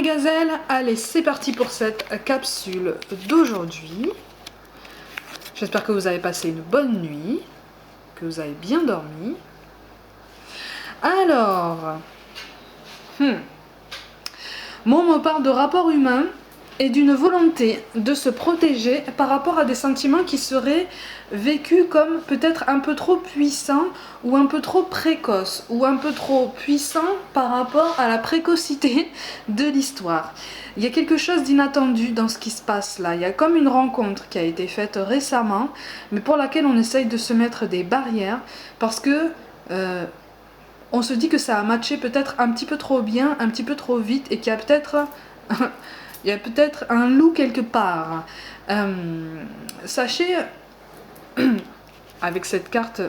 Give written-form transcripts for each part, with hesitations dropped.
mes gazelles, allez c'est parti pour cette capsule d'aujourd'hui. J'espère que vous avez passé une bonne nuit, que vous avez bien dormi. Alors, on me parle de rapport humain et d'une volonté de se protéger par rapport à des sentiments qui seraient vécus comme peut-être un peu trop puissants ou un peu trop précoces ou un peu trop puissants par rapport à la précocité de l'histoire. Il y a quelque chose d'inattendu dans ce qui se passe là. Il y a comme une rencontre qui a été faite récemment, mais pour laquelle on essaye de se mettre des barrières parce que on se dit que ça a matché peut-être un petit peu trop bien, un petit peu trop vite et qu'il y a peut-être il y a peut-être un loup quelque part. Sachez, avec cette carte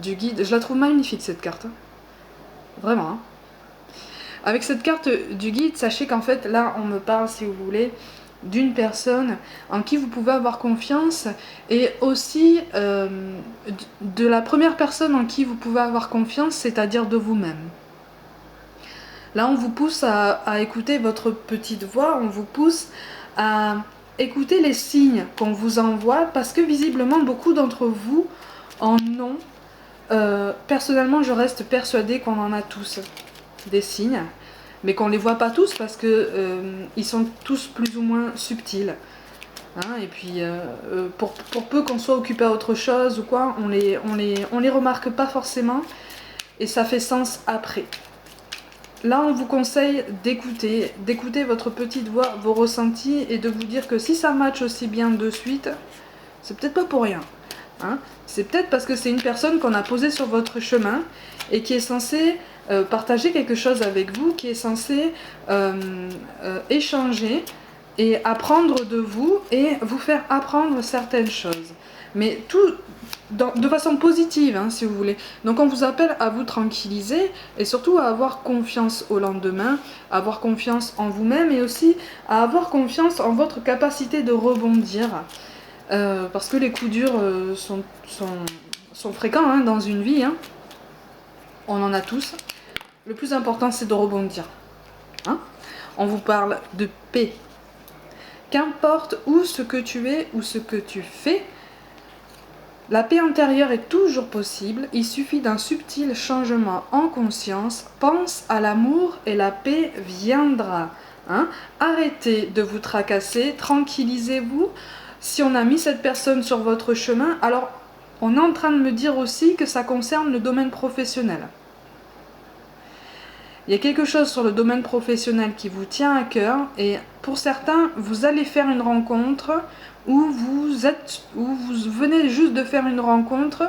du guide, je la trouve magnifique cette carte. Vraiment. Hein. Avec cette carte du guide, sachez qu'en fait, là, on me parle, si vous voulez, d'une personne en qui vous pouvez avoir confiance et aussi de la première personne en qui vous pouvez avoir confiance, c'est-à-dire de vous-même. Là, on vous pousse à écouter votre petite voix, on vous pousse à écouter les signes qu'on vous envoie parce que visiblement, beaucoup d'entre vous en ont. Personnellement, je reste persuadée qu'on en a tous des signes, mais qu'on ne les voit pas tous parce que ils sont tous plus ou moins subtils. Hein, et puis, pour peu qu'on soit occupé à autre chose ou quoi, on les remarque pas forcément et ça fait sens après. Là, on vous conseille d'écouter votre petite voix, vos ressentis et de vous dire que si ça match aussi bien de suite, c'est peut-être pas pour rien. Hein, c'est peut-être parce que c'est une personne qu'on a posée sur votre chemin et qui est censée partager quelque chose avec vous, qui est censée échanger et apprendre de vous et vous faire apprendre certaines choses. Mais tout de façon positive, hein, si vous voulez. Donc on vous appelle à vous tranquilliser et surtout à avoir confiance au lendemain, à avoir confiance en vous-même et aussi à avoir confiance en votre capacité de rebondir. Parce que les coups durs sont fréquents hein, dans une vie. Hein. On en a tous. Le plus important, c'est de rebondir. Hein. On vous parle de paix. Qu'importe où ce que tu es ou ce que tu fais, la paix intérieure est toujours possible, il suffit d'un subtil changement en conscience. Pense à l'amour et la paix viendra. Hein. Arrêtez de vous tracasser, tranquillisez-vous. Si on a mis cette personne sur votre chemin, alors on est en train de me dire aussi que ça concerne le domaine professionnel. Il y a quelque chose sur le domaine professionnel qui vous tient à cœur et pour certains, vous allez faire une rencontre où vous venez juste de faire une rencontre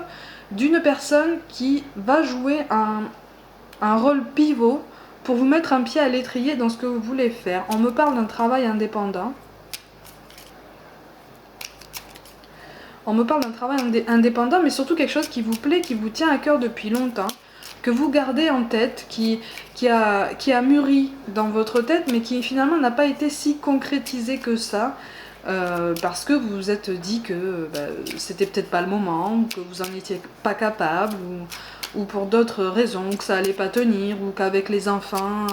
d'une personne qui va jouer un rôle pivot pour vous mettre un pied à l'étrier dans ce que vous voulez faire. On me parle d'un travail indépendant. On me parle d'un travail indépendant, mais surtout quelque chose qui vous plaît, qui vous tient à cœur depuis longtemps, que vous gardez en tête, qui a mûri dans votre tête, mais qui finalement n'a pas été si concrétisé que ça, parce que vous vous êtes dit que c'était peut-être pas le moment, ou que vous en étiez pas capable, ou pour d'autres raisons, que ça allait pas tenir, ou qu'avec les enfants,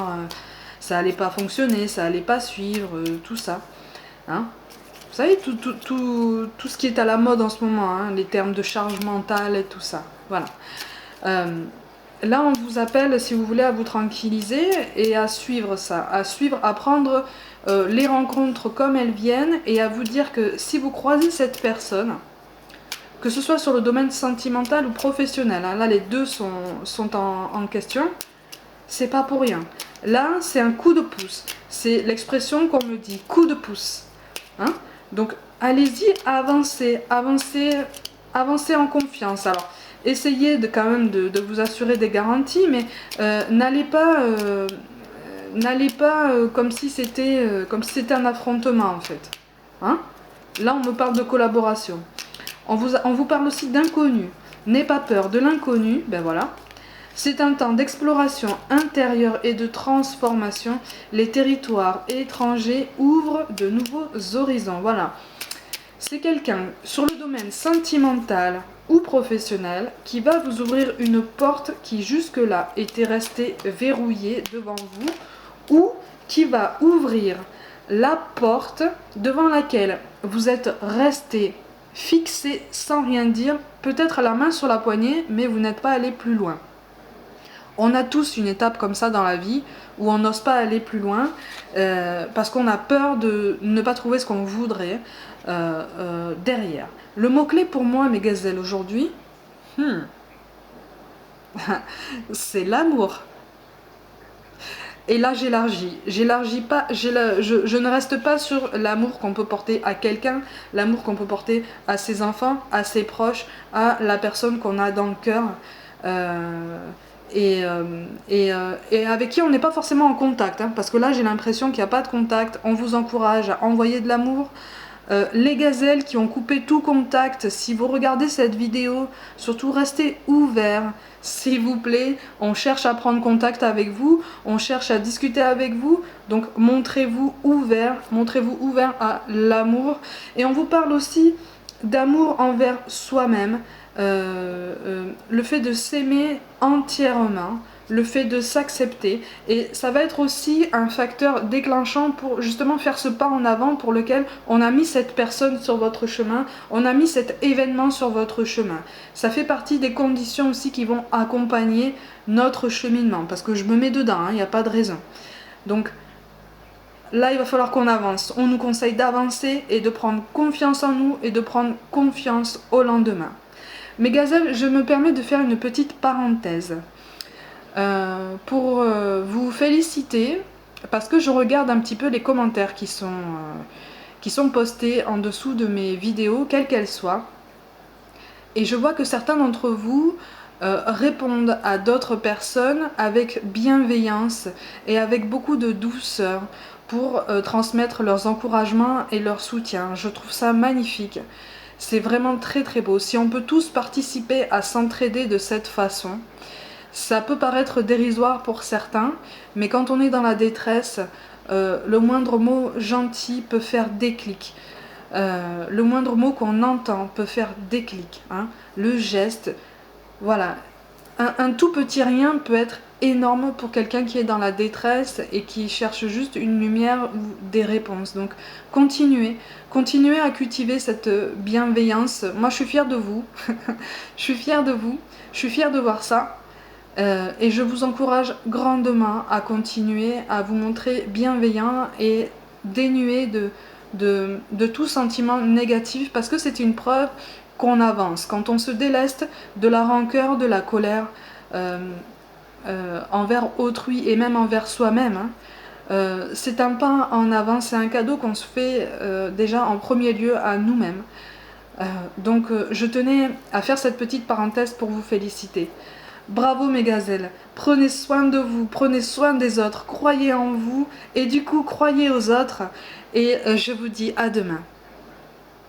ça allait pas fonctionner, ça allait pas suivre, tout ça. Hein. Vous savez, tout ce qui est à la mode en ce moment, hein, les termes de charge mentale et tout ça. Voilà. Là, on vous appelle, si vous voulez, à vous tranquilliser et à suivre ça, à prendre les rencontres comme elles viennent et à vous dire que si vous croisez cette personne, que ce soit sur le domaine sentimental ou professionnel, hein, là les deux sont en question, c'est pas pour rien. Là, c'est un coup de pouce. C'est l'expression qu'on me dit, coup de pouce. Hein. Donc, allez-y, avancez en confiance. Alors, essayez quand même de vous assurer des garanties, mais n'allez pas comme si c'était un affrontement en fait. Hein. Là, on me parle de collaboration. On vous parle aussi d'inconnu. N'aie pas peur de l'inconnu. Ben voilà. C'est un temps d'exploration intérieure et de transformation. Les territoires étrangers ouvrent de nouveaux horizons. Voilà. C'est quelqu'un sur le domaine sentimental ou professionnel qui va vous ouvrir une porte qui jusque-là était restée verrouillée devant vous ou qui va ouvrir la porte devant laquelle vous êtes resté fixé sans rien dire, peut-être la main sur la poignée, mais vous n'êtes pas allé plus loin. On a tous une étape comme ça dans la vie où on n'ose pas aller plus loin parce qu'on a peur de ne pas trouver ce qu'on voudrait derrière. Le mot-clé pour moi, mes gazelles, aujourd'hui, c'est l'amour. Et là, j'élargis pas, je ne reste pas sur l'amour qu'on peut porter à quelqu'un, l'amour qu'on peut porter à ses enfants, à ses proches, à la personne qu'on a dans le cœur. Et avec qui on n'est pas forcément en contact, hein, parce que là j'ai l'impression qu'il n'y a pas de contact. On vous encourage à envoyer de l'amour. Les gazelles qui ont coupé tout contact, si vous regardez cette vidéo, surtout restez ouverts, s'il vous plaît. On cherche à prendre contact avec vous, on cherche à discuter avec vous, donc montrez-vous ouverts à l'amour. Et on vous parle aussi d'amour envers soi-même. Le fait de s'aimer entièrement, le fait de s'accepter, et ça va être aussi un facteur déclenchant pour justement faire ce pas en avant pour lequel on a mis cette personne sur votre chemin, on a mis cet événement sur votre chemin. Ça fait partie des conditions aussi qui vont accompagner notre cheminement, parce que je me mets dedans, il n'y a pas de raison. Donc là, il va falloir qu'on avance. On nous conseille d'avancer et de prendre confiance en nous et de prendre confiance au lendemain. Mes gazelles, je me permets de faire une petite parenthèse pour vous féliciter, parce que je regarde un petit peu les commentaires qui sont postés en dessous de mes vidéos, quelles qu'elles soient, et je vois que certains d'entre vous répondent à d'autres personnes avec bienveillance et avec beaucoup de douceur pour transmettre leurs encouragements et leur soutien. Je trouve ça magnifique. C'est vraiment très très beau. Si on peut tous participer à s'entraider de cette façon, ça peut paraître dérisoire pour certains, mais quand on est dans la détresse, le moindre mot gentil peut faire déclic. Le moindre mot qu'on entend peut faire déclic. Hein. Le geste, voilà. Un tout petit rien peut être énorme pour quelqu'un qui est dans la détresse et qui cherche juste une lumière ou des réponses. Donc continuez à cultiver cette bienveillance. Moi je suis fière de vous, je suis fière de vous, je suis fière de voir ça. Et je vous encourage grandement à continuer à vous montrer bienveillant et dénué de tout sentiment négatif, parce que c'est une preuve qu'on avance. Quand on se déleste de la rancœur, de la colère envers autrui et même envers soi-même, hein, c'est un pas en avant, c'est un cadeau qu'on se fait déjà en premier lieu à nous-mêmes. Donc je tenais à faire cette petite parenthèse pour vous féliciter. Bravo mes gazelles, prenez soin de vous, prenez soin des autres, croyez en vous et du coup croyez aux autres, et je vous dis à demain.